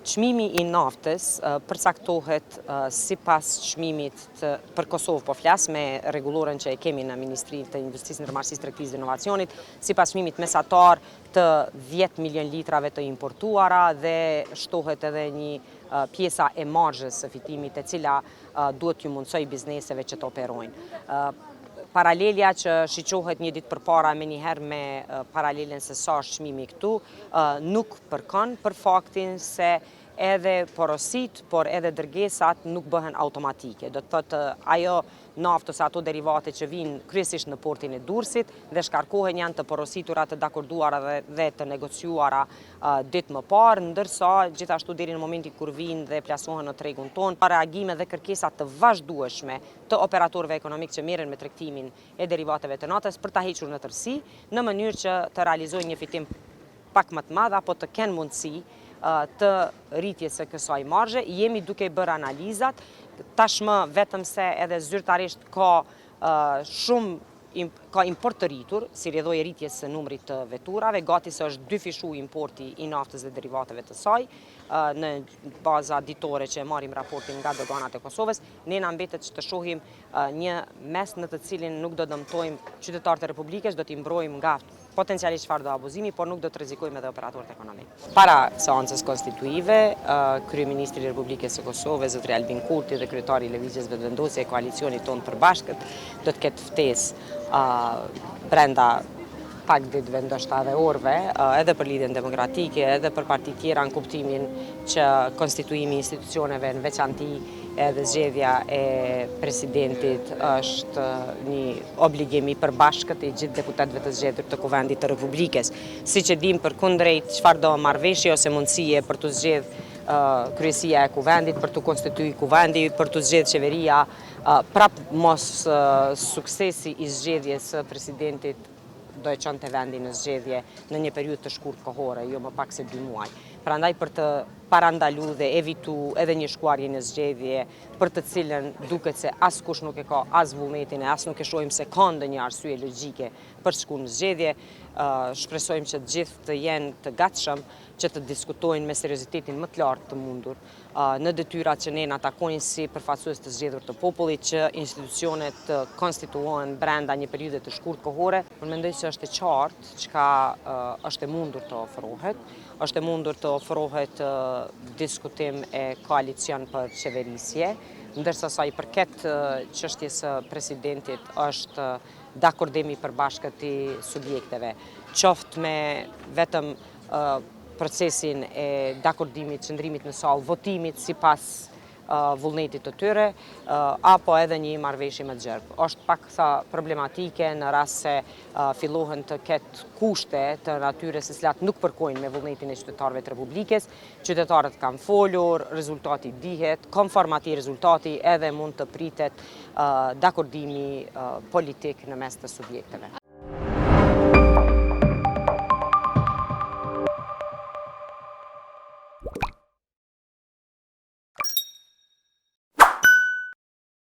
Çmimi I naftës përcaktohet sipas çmimit për Kosovë po flas me rregulloren që e kemi në Ministrinë të Industrisë, Ndërmarrësisë, Tregtisë dhe Inovacionit, sipas çmimit mesatar të 10 milion litrave të importuara dhe shtohet edhe një pjesa e marzhës së fitimit e cila duhet t'ju mundsoj bizneseve që të operojnë. Paralelja që shiqohet një ditë përpara me njëherë me paralelen se sa është çmimi këtu, nuk përkon për faktin se edhe porosit, por edhe dërgesat nuk bëhen automatike. Do të thotë ajo naftë ose ato derivate që vinë kryesisht në portin e Durrësit dhe shkarkohen janë të porositura, të dakorduara dhe të negociuara ditë më parë, ndërsa gjithashtu deri në momentin kur vinë dhe plasohen në tregun ton, reagime dhe kërkesa të vazhdueshme të operatorëve ekonomik që merren me tregtimin e derivateve të naftës për ta hequr në tërësi, në mënyrë që të realizojnë një fitim pak më të madh apo të kenë mundësi të rritjes së kësaj marzhe. Jemi duke bërë analizat, tashmë vetëm se edhe zyrtarisht ka import të rritur, si rrjedhoi rritjes së numrit të veturave, gati se është dyfishu importi I naftës dhe derivateve të saj, në baza ditore që marrim raportin nga doganat e Kosovës, ne na mbetet që të shohim një mes në të cilin nuk do dëmtojmë qytetarët e Republikës, do t'i mbrojmë nga potencialisht çfarë do abuzimi, por nuk do të rrezikojmë edhe operatorët ekonomik. Para seancës konstituive, kryeministri I Republikës së Kosovës, zotëri Albin Kurti dhe kryetari I Lëvizjes Vetëvendosje e koalicionit tonë përbashkët, do të ketë ftesë brenda pak ditëve ndoshta edhe orëve, edhe për lidhjen demokratike, edhe për partitë tjera në kuptimin që konstituimi I institucioneve në veçanti edhe zgjedhja e presidentit është një obligim I përbashkët I gjithë deputetëve të zgjedhur të Kuvendit të Republikës. Siç e dim përkundrejt çfarëdo marrëveshje ose mundësie për të zgjedhur kryesia e Kuvendit, për të konstituir Kuvendi, për të zgjedhur qeveria, prap mos suksesi I zgjedhjes së presidentit do e çonte vendin në zgjedhje në një periudhë të shkurtë kohore, jo më pak se 2 muaj. Prandaj për të parandalu dhe evitu edhe një shkuarje në zgjedhje për të cilën duket se askush nuk e ka as vullnetin e as nuk e shohim se ka ndonjë arsye logjike për të shkuar në zgjedhje, shpresojmë që të gjithë të jenë të gatshëm që të diskutojnë me seriozitetin më të lartë të mundur në detyrat që ne na takojnë si përfaqësues të zgjedhur të popullit që institucionet të konstituohen brenda një periudhe të shkurtë kohore. Unë mendoj se është e qartë çka është e mundur të ofrohet. Është e mundur të ofrohet diskutim e koalicion për qeverisje, ndërsa sa I përket çështjes së presidentit është dakordimi I përbashkët I subjekteve, qoftë me vetëm procesin e dakordimit, qëndrimit në sallë, votimit sipas vullnetit të tyre, apo edhe një marrëveshje më të gjerë. Është pak sa problematike në rast se fillohen të ketë kushte të natyrës së cilat nuk përkojnë me vullnetin e qytetarëve të Republikës. Qytetarët kanë folur, rezultati dihet, konform atij rezultati edhe mund të pritet dakordimi politik në mes të subjekteve.